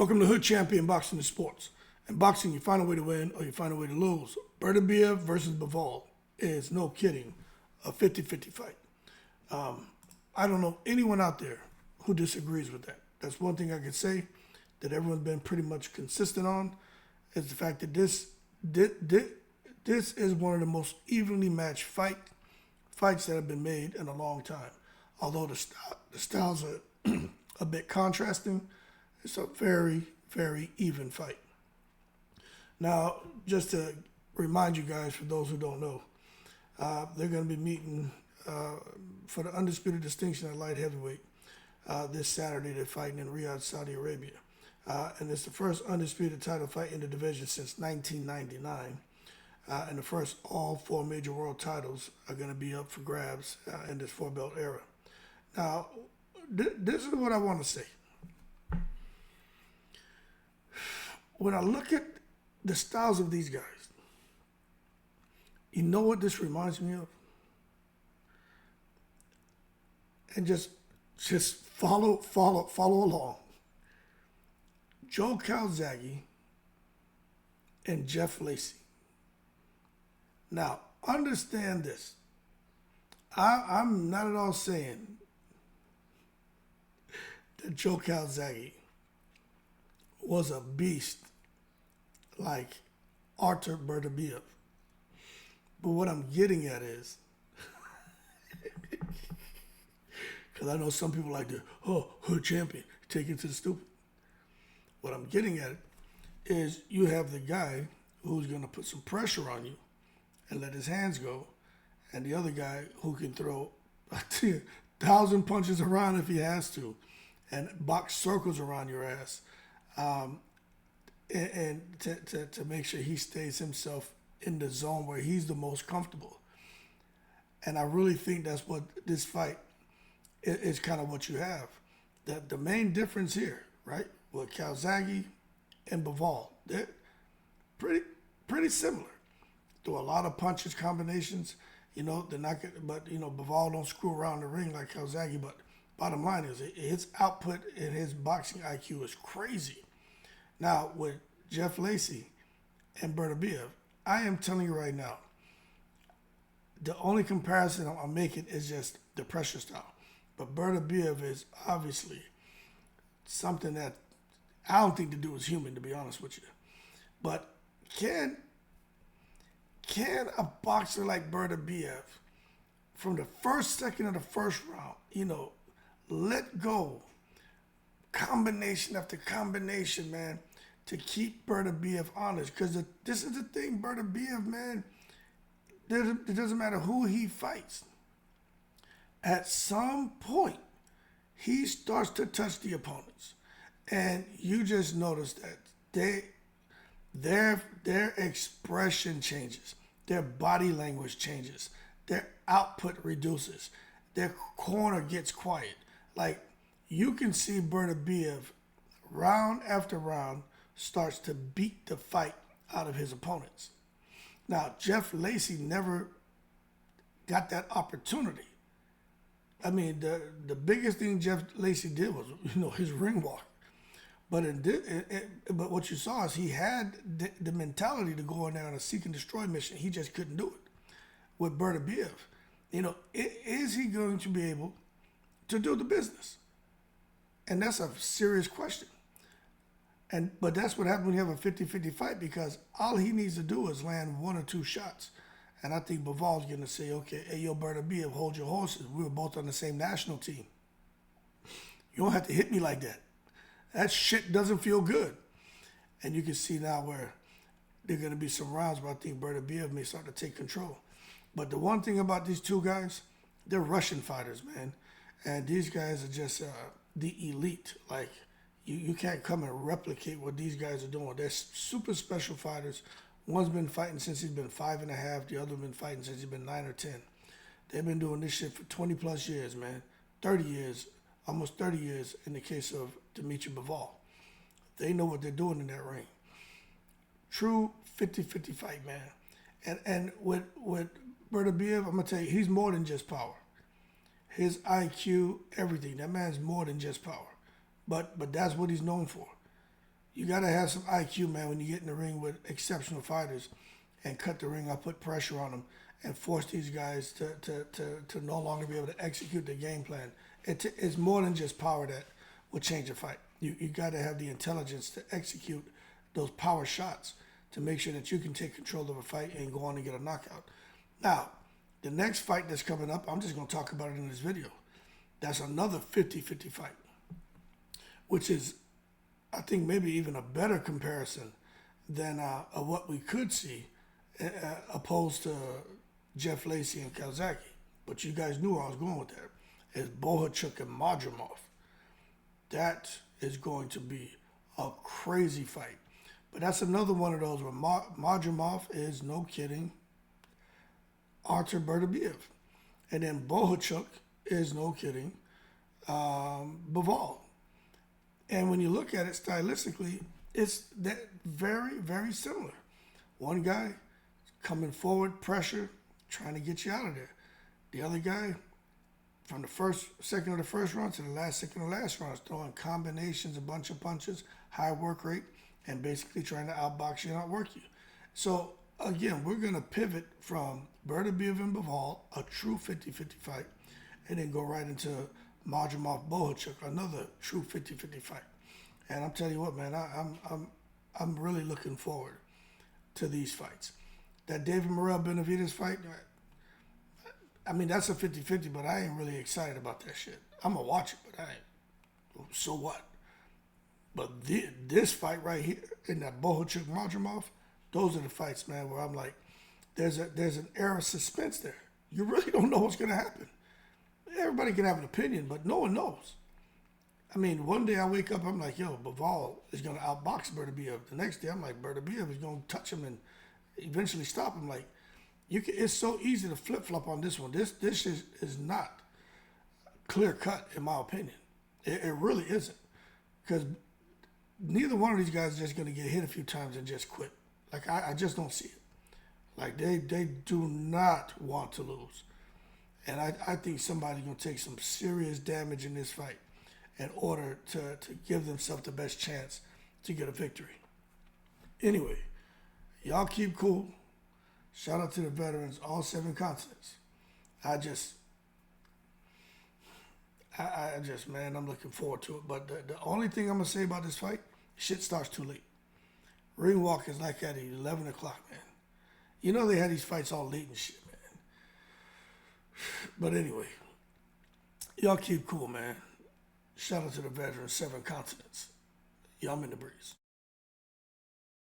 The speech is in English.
Welcome to Hood Champion Boxing and Sports. In boxing, you find a way to win or you find a way to lose. Beterbiev versus Bivol is, no kidding, a 50-50 fight. I don't know anyone out there who disagrees with that. That's one thing I could say that everyone's been pretty much consistent on, is the fact that this is one of the most evenly matched fights that have been made in a long time. Although the styles are a bit contrasting, it's a very, very even fight. Now, just to remind you guys, for those who don't know, they're going to be meeting for the undisputed distinction at light heavyweight this Saturday. They're fighting in Riyadh, Saudi Arabia. And it's the first undisputed title fight in the division since 1999. And the first all four major world titles are going to be up for grabs in this four-belt era. Now, this is what I want to say. When I look at the styles of these guys, you know what this reminds me of? And just follow along. Joe Calzaghe and Jeff Lacy. Now, understand this. I'm not at all saying that Joe Calzaghe was a beast like Artur Beterbiev. But what I'm getting at is, because I know some people like to, hood champion, take it to the stupid. What I'm getting at is you have the guy who's going to put some pressure on you and let his hands go, and the other guy who can throw 1,000 punches around if he has to and box circles around your ass. And to make sure he stays himself in the zone where he's the most comfortable. And I really think that's what this fight is kind of what you have. The main difference here, right, with Calzaghe and Bivol, they're pretty similar. Do a lot of punches, combinations. They're not good, but Bivol don't screw around the ring like Calzaghe. But bottom line is, his output and his boxing IQ is crazy. Now, with Jeff Lacy and Beterbiev, I am telling you right now, the only comparison I'm making is just the pressure style. But Beterbiev is obviously something that I don't think the dude is human, to be honest with you. But can a boxer like Beterbiev, from the first second of the first round, let go, combination after combination, man, to keep Beterbiev honest? Because this is the thing, Beterbiev, man, it doesn't matter who he fights. At some point, he starts to touch the opponents. And you just notice that their expression changes. Their body language changes. Their output reduces. Their corner gets quiet. Like, you can see Beterbiev, round after round, starts to beat the fight out of his opponents. Now, Jeff Lacy never got that opportunity. I mean, the biggest thing Jeff Lacy did was, his ring walk. But but what you saw is he had the mentality to go in there on a seek and destroy mission. He just couldn't do it. With Beterbiev, is he going to be able to do the business? And that's a serious question. But that's what happens when you have a 50-50 fight, because all he needs to do is land one or two shots. And I think Bivol's going to say, okay, hey, yo, Beterbiev, hold your horses. We were both on the same national team. You don't have to hit me like that. That shit doesn't feel good. And you can see now where there are going to be some rounds where I think Beterbiev may start to take control. But the one thing about these two guys, they're Russian fighters, man. And these guys are just the elite. Like, you can't come and replicate what these guys are doing. They're super special fighters. One's been fighting since he's been 5.5. The other been fighting since he's been 9 or 10. They've been doing this shit for 20 plus years, man. 30 years, almost 30 years in the case of Dimitri Bivol. They know what they're doing in that ring. True 50-50 fight, man. And with Beterbiev, I'm going to tell you, he's more than just power. His IQ, everything. That man's more than just power. But that's what he's known for. You got to have some IQ, man, when you get in the ring with exceptional fighters and cut the ring. I put pressure on them and force these guys to no longer be able to execute the game plan. It's more than just power that will change a fight. You got to have the intelligence to execute those power shots to make sure that you can take control of a fight and go on and get a knockout. Now, the next fight that's coming up, I'm just going to talk about it in this video. That's another 50-50 fight, which is, I think, maybe even a better comparison than what we could see opposed to Jeff Lacy and Calzaghe. But you guys knew where I was going with that. It's Bohachuk and Madrimov. That is going to be a crazy fight. But that's another one of those where Madrimov is, no kidding, Artur Beterbiev. And then Bohachuk is, no kidding, Bivol. And when you look at it stylistically, it's that very, very similar. One guy coming forward, pressure, trying to get you out of there. The other guy, from the first second of the first round to the last second of the last round, is throwing combinations, a bunch of punches, high work rate, and basically trying to outbox you and outwork you. So, again, we're going to pivot from Beterbiev and Bivol, a true 50-50 fight, and then go right into Madrimov Bohachuk, another true 50-50 fight. And I'm telling you what, man, I'm really looking forward to these fights. That David Morrell-Benavidez fight, I mean, that's a 50-50, but I ain't really excited about that shit. I'm going to watch it, but I ain't. So what? But this fight right here, in that Bohachuk Madrimov, those are the fights, man, where I'm like, there's an air of suspense there. You really don't know what's going to happen. Everybody can have an opinion, but no one knows. I mean, one day I wake up, I'm like, yo, Bivol is going to outbox Beterbiev. The next day, I'm like, Beterbiev is going to touch him and eventually stop him. Like, it's so easy to flip-flop on this one. This is not clear-cut, in my opinion. It really isn't. Because neither one of these guys is just going to get hit a few times and just quit. Like, I just don't see it. Like, they do not want to lose. And I think somebody's going to take some serious damage in this fight in order to give themselves the best chance to get a victory. Anyway, y'all keep cool. Shout out to the veterans, all 7 continents. I just, man, I'm looking forward to it. But the only thing I'm going to say about this fight, shit starts too late. Ring walk is like at 11 o'clock, man. You know they had these fights all late and shit, man. But anyway, y'all keep cool, man. Shout out to the veterans, 7 continents. Y'all in the breeze.